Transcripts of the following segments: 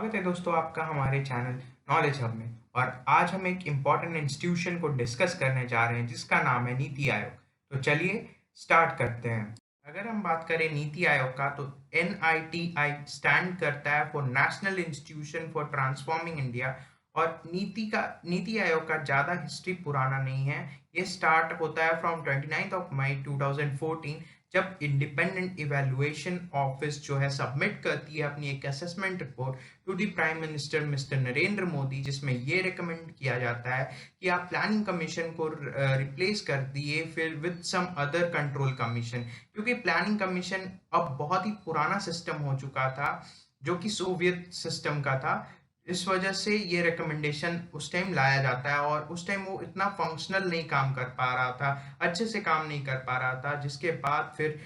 स्वागत है दोस्तों आपका हमारे चैनल नॉलेज हब में। और आज हम एक इम्पॉर्टेंट इंस्टीट्यूशन को डिस्कस करने जा रहे हैं जिसका नाम है नीति आयोग। तो चलिए स्टार्ट करते हैं। अगर हम बात करें नीति आयोग का तो NITI स्टैंड करता है for national institution for transforming India. और नीति आयोग का ज़्यादा हिस्ट्री पुराना नहीं है। ये स्टार्ट होता है फ्रॉम 29 मई 2014, जब इंडिपेंडेंट इवैल्यूएशन ऑफिस जो है सबमिट करती है अपनी एक assessment report to the prime minister mister Narendra Modi, जिसमें ये रिकमेंड किया जाता है कि आप प्लानिंग कमीशन को रिप्लेस कर दिए फिर with some other control commission, क्योंकि प्लानिंग कमीशन अब बहुत ही पुराना सिस्टम हो चुका था जो कि सोवियत सिस्टम का था। इस वजह से ये रिकमेंडेशन उस टाइम लाया जाता है और उस टाइम वो इतना फंक्शनल नहीं काम कर पा रहा था, अच्छे से काम नहीं कर पा रहा था, जिसके बाद फिर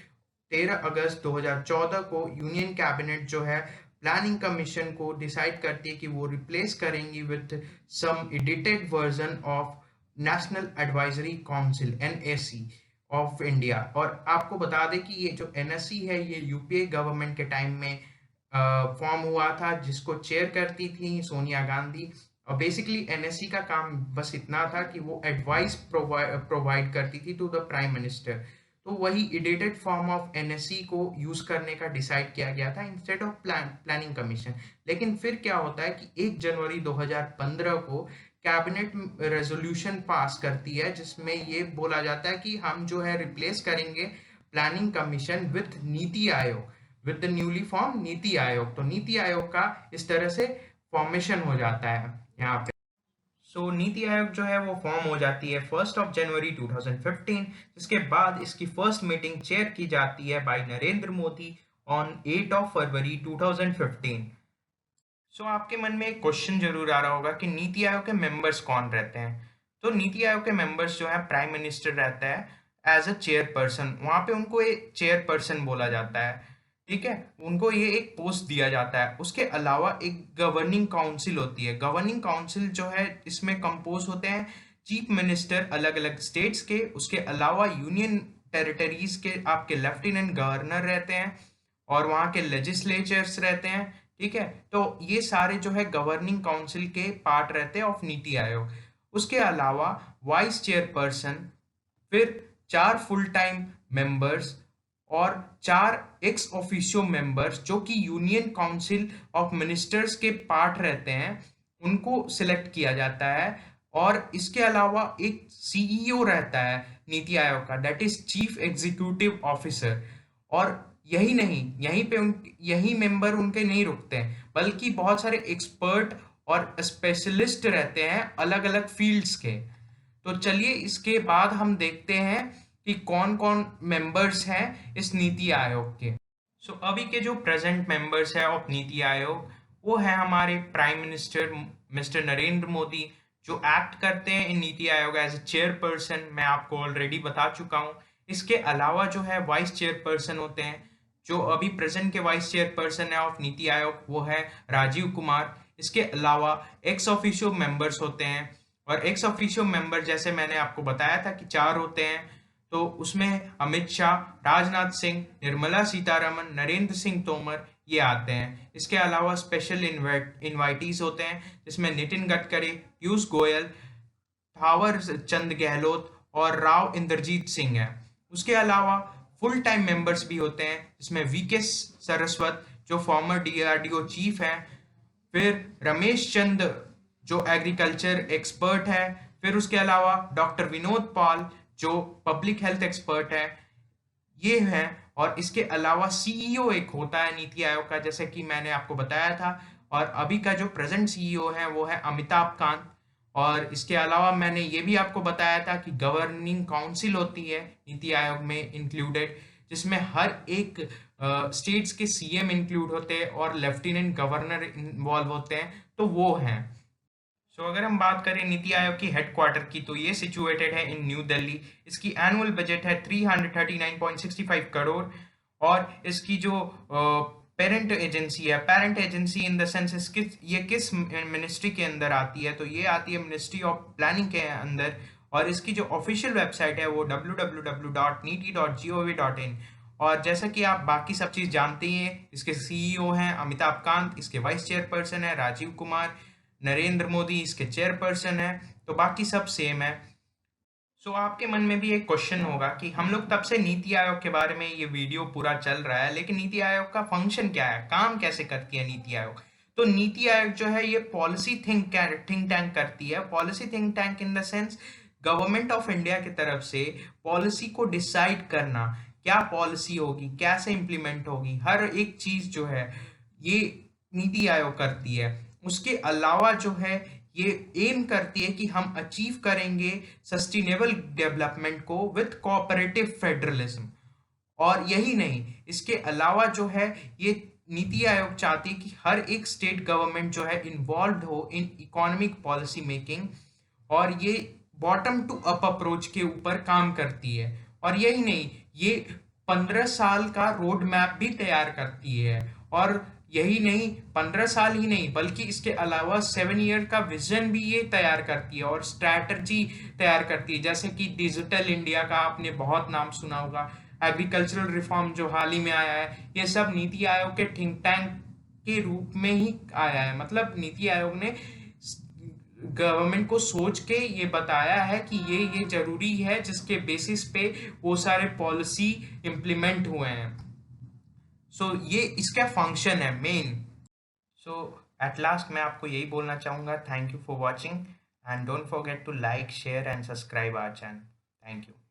13 अगस्त 2014 को यूनियन कैबिनेट जो है प्लानिंग कमीशन को डिसाइड करती है कि वो रिप्लेस करेंगी with some edited version of national advisory council NAC of India. और आपको बता दें कि ये जो NSC है ये यूपीए गवर्नमेंट के टाइम में फॉर्म हुआ था, जिसको चेयर करती थी सोनिया गांधी। और बेसिकली NSC का काम बस इतना था कि वो एडवाइस प्रोवाइड करती थी टू द प्राइम मिनिस्टर। तो वही एडिटेड फॉर्म ऑफ NSC को यूज करने का डिसाइड किया गया था इंस्टेड ऑफ प्लानिंग कमीशन। लेकिन फिर क्या होता है कि 1 जनवरी 2015 को कैबिनेट रेजोल्यूशन पास करती है जिसमें ये बोला जाता है कि हम जो है रिप्लेस करेंगे planning commission with NITI Aayog, with the newly form NITI Aayog. तो नीति आयोग का इस तरह से फॉर्मेशन हो जाता है यहाँ पे। सो नीति आयोग जो है वो फॉर्म हो जाती है 1 जनवरी 2015, जिसके बाद इसकी फर्स्ट मीटिंग चेयर की जाती है बाय नरेंद्र मोदी ऑन 8 फरवरी 2015। सो आपके मन में एक क्वेश्चन जरूर आ रहा होगा कि नीति आयोग के मेंबर्स कौन रहते हैं। तो नीति आयोग के मेंबर्स जो है प्राइम मिनिस्टर रहता है एज अ चेयरपर्सन, वहाँ पे उनको एक चेयरपर्सन बोला जाता है, ठीक है, उनको ये एक पोस्ट दिया जाता है। उसके अलावा एक गवर्निंग काउंसिल होती है। गवर्निंग काउंसिल जो है इसमें कंपोज होते हैं चीफ मिनिस्टर अलग अलग स्टेट्स के, उसके अलावा यूनियन टेरिटरीज के आपके लेफ्टिनेंट गवर्नर रहते हैं और वहाँ के लेजिस्लेचर्स रहते हैं, ठीक है। तो ये सारे जो है गवर्निंग काउंसिल के पार्ट रहते हैं ऑफ नीति आयोग। उसके अलावा वाइस चेयरपर्सन, फिर 4 फुल टाइम मेंबर्स और 4 एक्स ऑफिशियो मेंबर्स जो कि यूनियन काउंसिल ऑफ मिनिस्टर्स के पार्ट रहते हैं, उनको सिलेक्ट किया जाता है। और इसके अलावा एक CEO रहता है नीति आयोग का, that is chief executive officer. और यही नहीं, यही मेंबर उनके नहीं रुकते हैं, बल्कि बहुत सारे एक्सपर्ट और स्पेशलिस्ट रहते हैं अलग अलग फील्ड्स के। तो चलिए इसके बाद हम देखते हैं कि कौन कौन मेंबर्स हैं इस नीति आयोग के। सो अभी के जो प्रेजेंट मेंबर्स हैं ऑफ नीति आयोग, वो है हमारे prime minister mister Narendra Modi, जो एक्ट करते हैं इन NITI Aayog as a chairperson, मैं आपको ऑलरेडी बता चुका हूँ। इसके अलावा जो है वाइस चेयरपर्सन होते हैं, जो अभी प्रेजेंट के वाइस चेयरपर्सन है ऑफ नीति आयोग वो है राजीव कुमार। इसके अलावा एक्स ऑफिशियो मेंबर्स होते हैं, और एक्स ऑफिशियो मेंबर जैसे मैंने आपको बताया था कि 4 होते हैं। तो उसमें अमित शाह, राजनाथ सिंह, निर्मला सीतारमन, नरेंद्र सिंह तोमर ये आते हैं। इसके अलावा स्पेशल इनवाइटीज होते हैं जिसमें नितिन गडकरी, पीयूष गोयल, थावर चंद गहलोत और राव इंद्रजीत सिंह है। उसके अलावा फुल टाइम मेंबर्स भी होते हैं जिसमें VK सरस्वत जो फॉर्मर DRDO चीफ हैं, फिर रमेश चंद जो एग्रीकल्चर एक्सपर्ट है, फिर उसके अलावा डॉक्टर विनोद पॉल जो पब्लिक हेल्थ एक्सपर्ट है, ये है। और इसके अलावा CEO एक होता है नीति आयोग का, जैसे कि मैंने आपको बताया था। और अभी का जो प्रेजेंट CEO है वो है अमिताभ कांत। और इसके अलावा मैंने ये भी आपको बताया था कि गवर्निंग काउंसिल होती है नीति आयोग में इंक्लूडेड, जिसमें हर एक स्टेट्स के CM इंक्लूड होते हैं और लेफ्टिनेंट गवर्नर इन्वॉल्व होते हैं, तो वो हैं। अगर हम बात करें नीति आयोग की हेडक्वार्टर की, तो ये सिचुएटेड है इन न्यू दिल्ली। इसकी एनुअल बजट है 339.65 करोड़। और इसकी जो parent agency in the sense ये किस मिनिस्ट्री के अंदर आती है, तो ये आती है मिनिस्ट्री ऑफ प्लानिंग के अंदर। और इसकी जो ऑफिशियल वेबसाइट है वो www.niti.gov.in। और जैसा कि आप बाकी सब चीज़ जानते ही हैं, इसके सीईओ हैं अमिताभ कांत, इसके वाइस चेयरपर्सन है राजीव कुमार, नरेंद्र मोदी इसके चेयरपर्सन है, तो बाकी सब सेम है। सो आपके मन में भी एक क्वेश्चन होगा कि हम लोग तब से नीति आयोग के बारे में ये वीडियो पूरा चल रहा है, लेकिन नीति आयोग का फंक्शन क्या है, काम कैसे करती है नीति आयोग। तो नीति आयोग जो है ये पॉलिसी थिंक टैंक करती है। Policy think tank in the sense government of India की तरफ से पॉलिसी को डिसाइड करना, क्या पॉलिसी होगी, कैसे इंप्लीमेंट होगी, हर एक चीज जो है ये नीति आयोग करती है। उसके अलावा जो है ये एम करती है कि हम अचीव करेंगे सस्टेनेबल डेवलपमेंट को विथ कोऑपरेटिव फेडरलिज्म। और यही नहीं, इसके अलावा जो है ये नीति आयोग चाहती है कि हर एक स्टेट गवर्नमेंट जो है इन्वॉल्व हो इन इकोनॉमिक पॉलिसी मेकिंग, और ये बॉटम टू अप अप्रोच के ऊपर काम करती है। और यही नहीं, ये 15 साल का रोड मैप भी तैयार करती है। और यही नहीं, 15 साल ही नहीं बल्कि इसके अलावा 7 ईयर का विजन भी ये तैयार करती है और स्ट्रैटेजी तैयार करती है। जैसे कि डिजिटल इंडिया का आपने बहुत नाम सुना होगा, एग्रीकल्चरल रिफॉर्म जो हाल ही में आया है, ये सब नीति आयोग के थिंक टैंक के रूप में ही आया है। मतलब नीति आयोग ने गवर्नमेंट को सोच के ये बताया है कि ये जरूरी है, जिसके बेसिस पे वो सारे पॉलिसी इम्प्लीमेंट हुए हैं। सो ये इसका फंक्शन है मेन। सो एट लास्ट मैं आपको यही बोलना चाहूँगा, thank you for watching and don't forget to like share and subscribe our channel. Thank you.